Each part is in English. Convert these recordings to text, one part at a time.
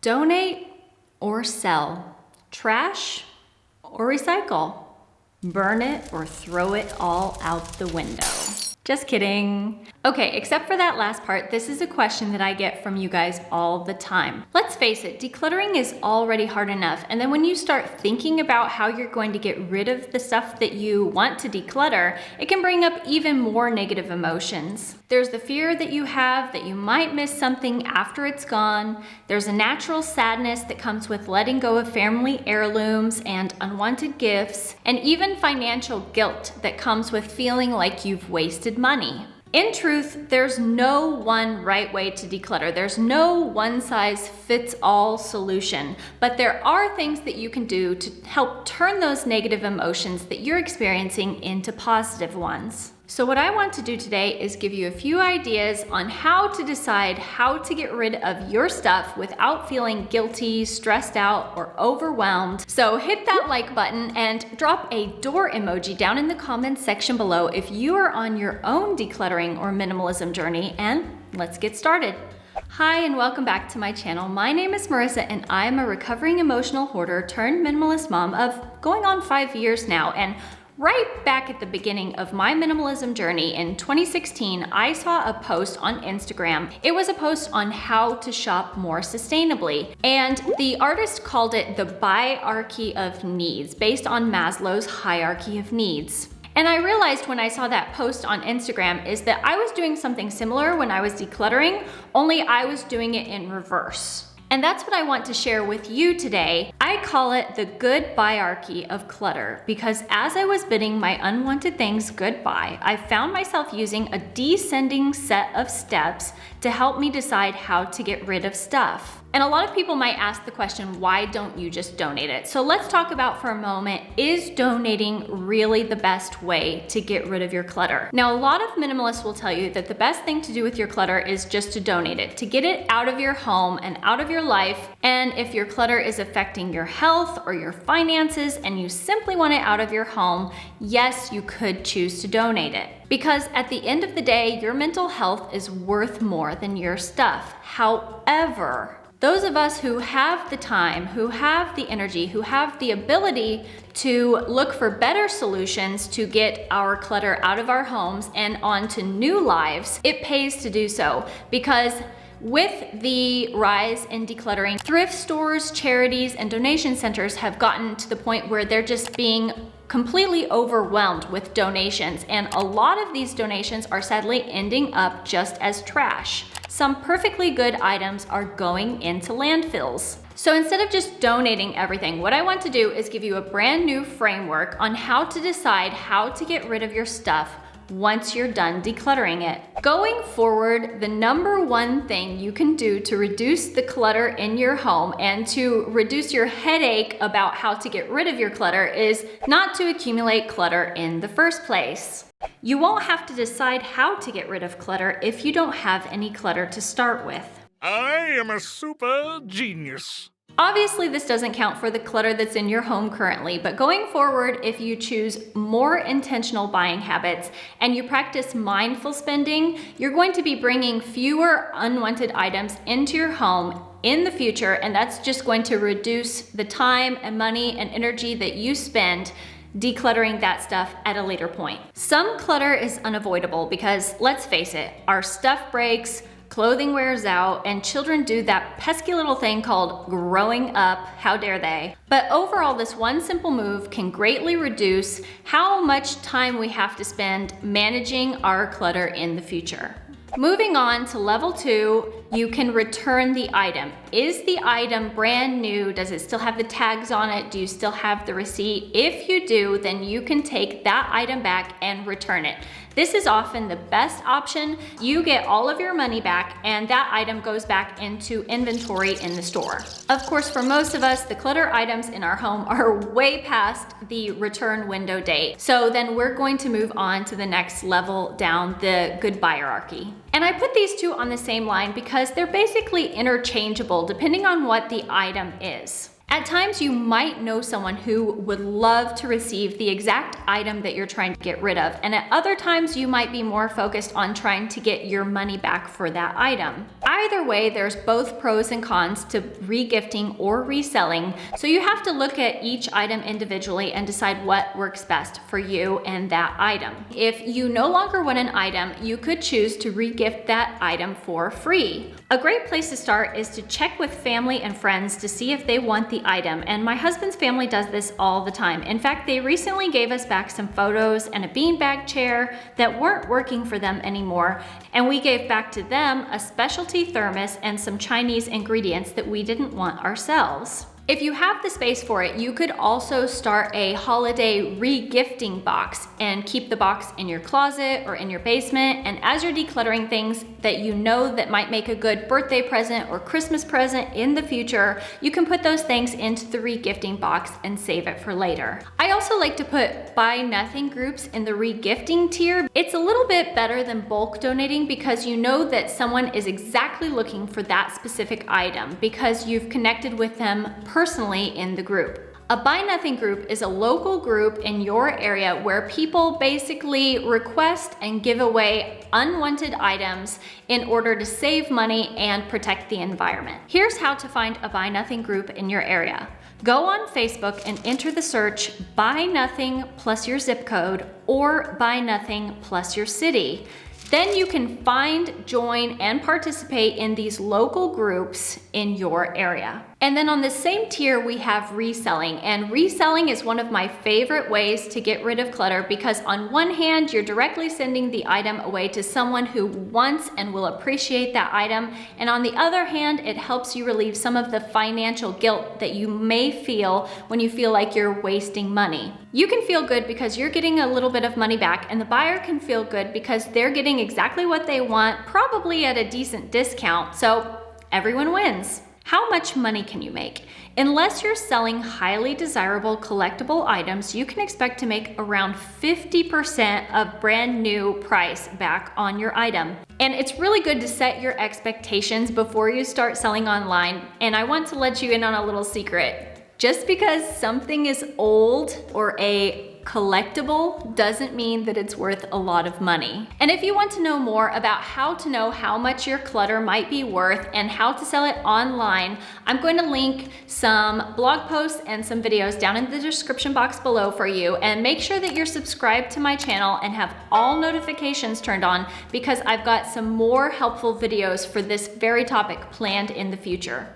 Donate or sell? Trash or recycle? Burn it or throw it all out the window? Just kidding. Okay, except for that last part, this is a question that I get from you guys all the time. Let's face it, decluttering is already hard enough. And then when you start thinking about how you're going to get rid of the stuff that you want to declutter, it can bring up even more negative emotions. There's the fear that you have that you might miss something after it's gone. There's a natural sadness that comes with letting go of family heirlooms and unwanted gifts, and even financial guilt that comes with feeling like you've wasted money. In truth, there's no one right way to declutter. There's no one-size-fits-all solution, but there are things that you can do to help turn those negative emotions that you're experiencing into positive ones. So what I want to do today is give you a few ideas on how to decide how to get rid of your stuff without feeling guilty, stressed out, or overwhelmed. So hit that like button and drop a door emoji down in the comments section below if you are on your own decluttering or minimalism journey, and let's get started. Hi and welcome back to my channel. My name is Marissa and I am a recovering emotional hoarder turned minimalist mom of going on 5 years now. And right back at the beginning of my minimalism journey in 2016, I saw a post on Instagram. It was a post on how to shop more sustainably. And the artist called it the Goodbye-archy of needs, based on Maslow's hierarchy of needs. And I realized when I saw that post on Instagram is that I was doing something similar when I was decluttering, only I was doing it in reverse. And that's what I want to share with you today. I call it the Goodbye-archy of Clutter because as I was bidding my unwanted things goodbye, I found myself using a descending set of steps to help me decide how to get rid of stuff. And a lot of people might ask the question, why don't you just donate it? So let's talk about for a moment, is donating really the best way to get rid of your clutter? Now, a lot of minimalists will tell you that the best thing to do with your clutter is just to donate it, to get it out of your home and out of your life. And if your clutter is affecting your health or your finances and you simply want it out of your home, yes, you could choose to donate it. Because at the end of the day, your mental health is worth more than your stuff. However, those of us who have the time, who have the energy, who have the ability to look for better solutions to get our clutter out of our homes and onto new lives, it pays to do so. Because with the rise in decluttering, thrift stores, charities, and donation centers have gotten to the point where they're just being completely overwhelmed with donations. And a lot of these donations are sadly ending up just as trash. Some perfectly good items are going into landfills. So instead of just donating everything, what I want to do is give you a brand new framework on how to decide how to get rid of your stuff once you're done decluttering it. Going forward, the number one thing you can do to reduce the clutter in your home and to reduce your headache about how to get rid of your clutter is not to accumulate clutter in the first place. You won't have to decide how to get rid of clutter if you don't have any clutter to start with. I am a super genius. Obviously, this doesn't count for the clutter that's in your home currently, but going forward, if you choose more intentional buying habits and you practice mindful spending, you're going to be bringing fewer unwanted items into your home in the future, and that's just going to reduce the time and money and energy that you spend decluttering that stuff at a later point. Some clutter is unavoidable because, let's face it, our stuff breaks, clothing wears out, and children do that pesky little thing called growing up. How dare they? But overall, this one simple move can greatly reduce how much time we have to spend managing our clutter in the future. Moving on to level 2, you can return the item. Is the item brand new? Does it still have the tags on it? Do you still have the receipt? If you do, then you can take that item back and return it. This is often the best option. You get all of your money back and that item goes back into inventory in the store. Of course, for most of us, the clutter items in our home are way past the return window date. So then we're going to move on to the next level down the Goodbye-archy. And I put these two on the same line because they're basically interchangeable depending on what the item is. At times, you might know someone who would love to receive the exact item that you're trying to get rid of, and at other times, you might be more focused on trying to get your money back for that item. Either way, there's both pros and cons to regifting or reselling, so you have to look at each item individually and decide what works best for you and that item. If you no longer want an item, you could choose to regift that item for free. A great place to start is to check with family and friends to see if they want the item, and my husband's family does this all the time. In fact, they recently gave us back some photos and a beanbag chair that weren't working for them anymore, and we gave back to them a specialty thermos and some Chinese ingredients that we didn't want ourselves. If you have the space for it, you could also start a holiday re-gifting box and keep the box in your closet or in your basement. And as you're decluttering things that you know that might make a good birthday present or Christmas present in the future, you can put those things into the re-gifting box and save it for later. I also like to put buy nothing groups in the re-gifting tier. It's a little bit better than bulk donating because you know that someone is exactly looking for that specific item because you've connected with them personally in the group. A Buy Nothing group is a local group in your area where people basically request and give away unwanted items in order to save money and protect the environment. Here's how to find a Buy Nothing group in your area. Go on Facebook and enter the search Buy Nothing plus your zip code or Buy Nothing plus your city. Then you can find, join, and participate in these local groups in your area. And then on the same tier, we have reselling. And reselling is one of my favorite ways to get rid of clutter because on one hand, you're directly sending the item away to someone who wants and will appreciate that item. And on the other hand, it helps you relieve some of the financial guilt that you may feel when you feel like you're wasting money. You can feel good because you're getting a little bit of money back, and the buyer can feel good because they're getting exactly what they want, probably at a decent discount. So everyone wins. How much money can you make? Unless you're selling highly desirable collectible items, you can expect to make around 50% of brand new price back on your item. And it's really good to set your expectations before you start selling online. And I want to let you in on a little secret. Just because something is old or a collectible doesn't mean that it's worth a lot of money. And if you want to know more about how to know how much your clutter might be worth and how to sell it online, I'm going to link some blog posts and some videos down in the description box below for you. And make sure that you're subscribed to my channel and have all notifications turned on because I've got some more helpful videos for this very topic planned in the future.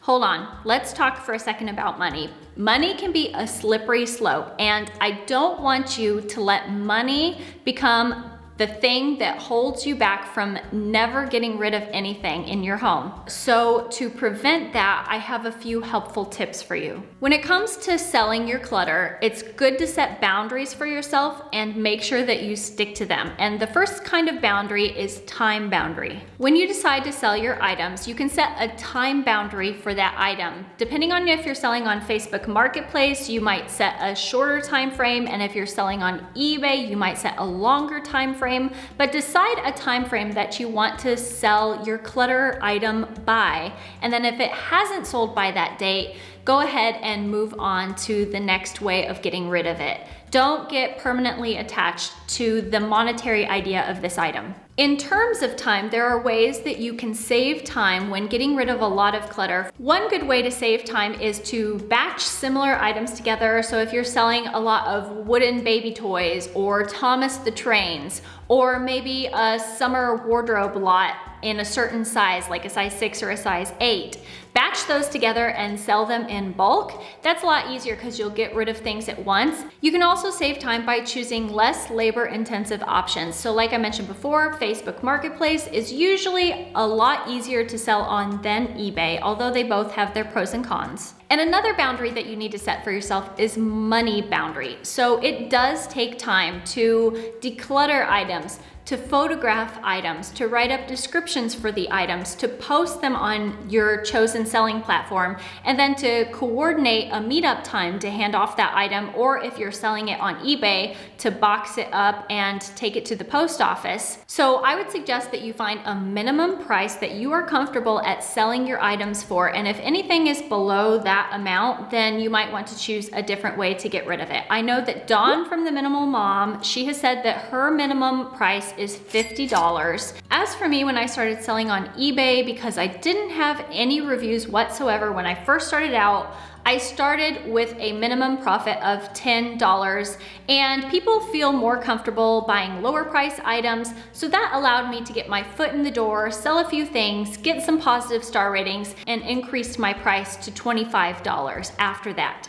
Hold on, let's talk for a second about money. Money can be a slippery slope, and I don't want you to let money become the thing that holds you back from never getting rid of anything in your home. So to prevent that, I have a few helpful tips for you. When it comes to selling your clutter, it's good to set boundaries for yourself and make sure that you stick to them. And the first kind of boundary is time boundary. When you decide to sell your items, you can set a time boundary for that item. Depending on if you're selling on Facebook Marketplace, you might set a shorter time frame, and if you're selling on eBay, you might set a longer time frame. But decide a time frame that you want to sell your clutter item by. And then if it hasn't sold by that date, go ahead and move on to the next way of getting rid of it. Don't get permanently attached to the monetary idea of this item. In terms of time, there are ways that you can save time when getting rid of a lot of clutter. One good way to save time is to batch similar items together. So if you're selling a lot of wooden baby toys or Thomas the Trains, or maybe a summer wardrobe lot in a certain size, like a size 6 or a size 8, batch those together and sell them in bulk. That's a lot easier because you'll get rid of things at once. You can also save time by choosing less labor-intensive options. So like I mentioned before, Facebook Marketplace is usually a lot easier to sell on than eBay, although they both have their pros and cons. And another boundary that you need to set for yourself is money boundary. So it does take time to declutter items, to photograph items, to write up descriptions for the items, to post them on your chosen selling platform, and then to coordinate a meetup time to hand off that item, or if you're selling it on eBay, to box it up and take it to the post office. So I would suggest that you find a minimum price that you are comfortable at selling your items for, and if anything is below that amount, then you might want to choose a different way to get rid of it. I know that Dawn from The Minimal Mom, she has said that her minimum price is $50. As for me, when I started selling on eBay, because I didn't have any reviews whatsoever when I first started out, I started with a minimum profit of $10, and people feel more comfortable buying lower price items, so that allowed me to get my foot in the door, sell a few things, get some positive star ratings, and increased my price to $25 after that.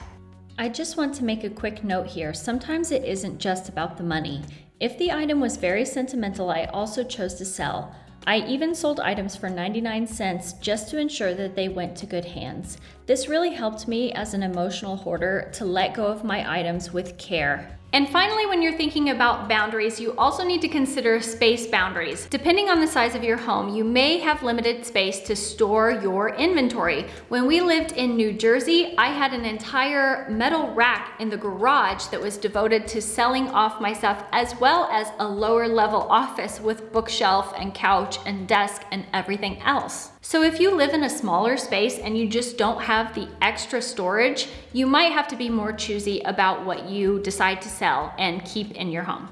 I just want to make a quick note here. Sometimes it isn't just about the money. If the item was very sentimental, I also chose to sell. I even sold items for 99 cents just to ensure that they went to good hands. This really helped me as an emotional hoarder to let go of my items with care. And finally, when you're thinking about boundaries, you also need to consider space boundaries. Depending on the size of your home, you may have limited space to store your inventory. When we lived in New Jersey, I had an entire metal rack in the garage that was devoted to selling off my stuff, as well as a lower level office with bookshelf and couch and desk and everything else. So if you live in a smaller space and you just don't have the extra storage, you might have to be more choosy about what you decide to sell and keep in your home.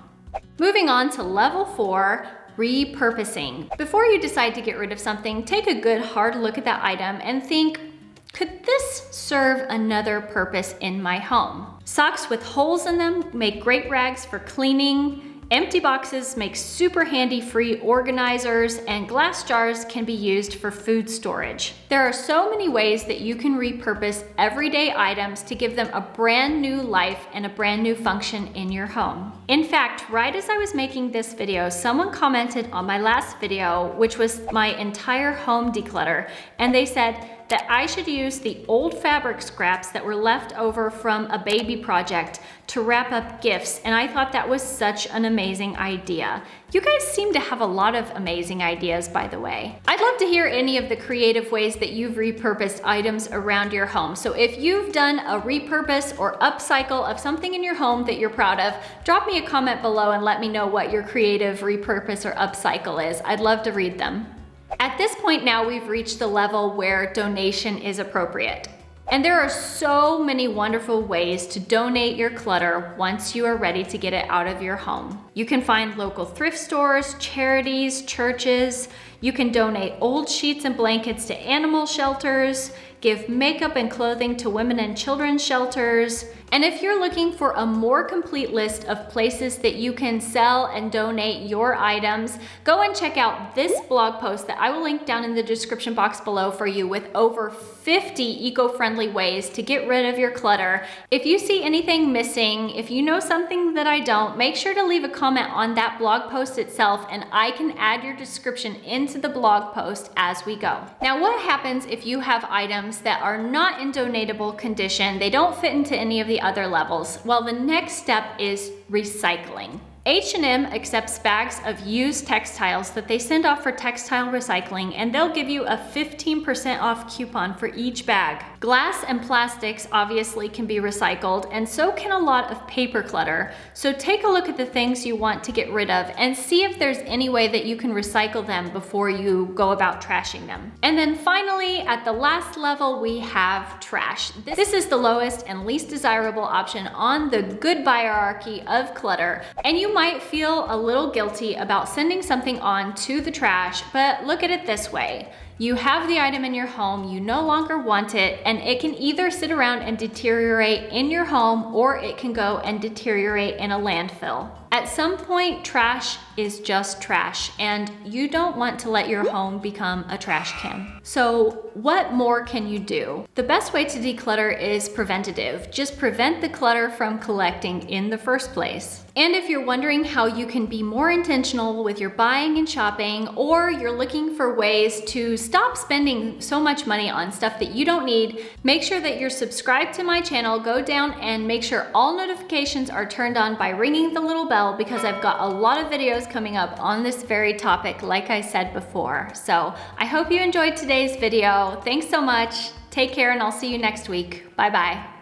Moving on to level 4, repurposing. Before you decide to get rid of something, take a good hard look at that item and think, could this serve another purpose in my home? Socks with holes in them make great rags for cleaning. Empty boxes make super handy free organizers, and glass jars can be used for food storage. There are so many ways that you can repurpose everyday items to give them a brand new life and a brand new function in your home. In fact, right as I was making this video, someone commented on my last video, which was my entire home declutter, and they said that I should use the old fabric scraps that were left over from a baby project to wrap up gifts, and I thought that was such an amazing idea. You guys seem to have a lot of amazing ideas, by the way. I'd love to hear any of the creative ways that you've repurposed items around your home. So if you've done a repurpose or upcycle of something in your home that you're proud of, drop me a comment below and let me know what your creative repurpose or upcycle is. I'd love to read them. At this point now, we've reached the level where donation is appropriate. And there are so many wonderful ways to donate your clutter once you are ready to get it out of your home. You can find local thrift stores, charities, churches. You can donate old sheets and blankets to animal shelters, give makeup and clothing to women and children's shelters. And if you're looking for a more complete list of places that you can sell and donate your items, go and check out this blog post that I will link down in the description box below for you, with over 50 eco-friendly ways to get rid of your clutter. If you see anything missing, if you know something that I don't, make sure to leave a comment on that blog post itself, and I can add your description into the blog post as we go. Now, what happens if you have items that are not in donatable condition? They don't fit into any of the other levels. Well, the next step is recycling. H&M accepts bags of used textiles that they send off for textile recycling, and they'll give you a 15% off coupon for each bag. Glass and plastics obviously can be recycled, and so can a lot of paper clutter. So take a look at the things you want to get rid of and see if there's any way that you can recycle them before you go about trashing them. And then finally, at the last level, we have trash. This is the lowest and least desirable option on the Goodbye-archy of Clutter, and you might feel a little guilty about sending something on to the trash, but look at it this way. You have the item in your home, you no longer want it, and it can either sit around and deteriorate in your home, or it can go and deteriorate in a landfill. At some point, trash is just trash, and you don't want to let your home become a trash can. So what more can you do? The best way to declutter is preventative. Just prevent the clutter from collecting in the first place. And if you're wondering how you can be more intentional with your buying and shopping, or you're looking for ways to stop spending so much money on stuff that you don't need. Make sure that you're subscribed to my channel. Go down and make sure all notifications are turned on by ringing the little bell, because I've got a lot of videos coming up on this very topic, like I said before. So I hope you enjoyed today's video. Thanks so much. Take care, and I'll see you next week. Bye-bye.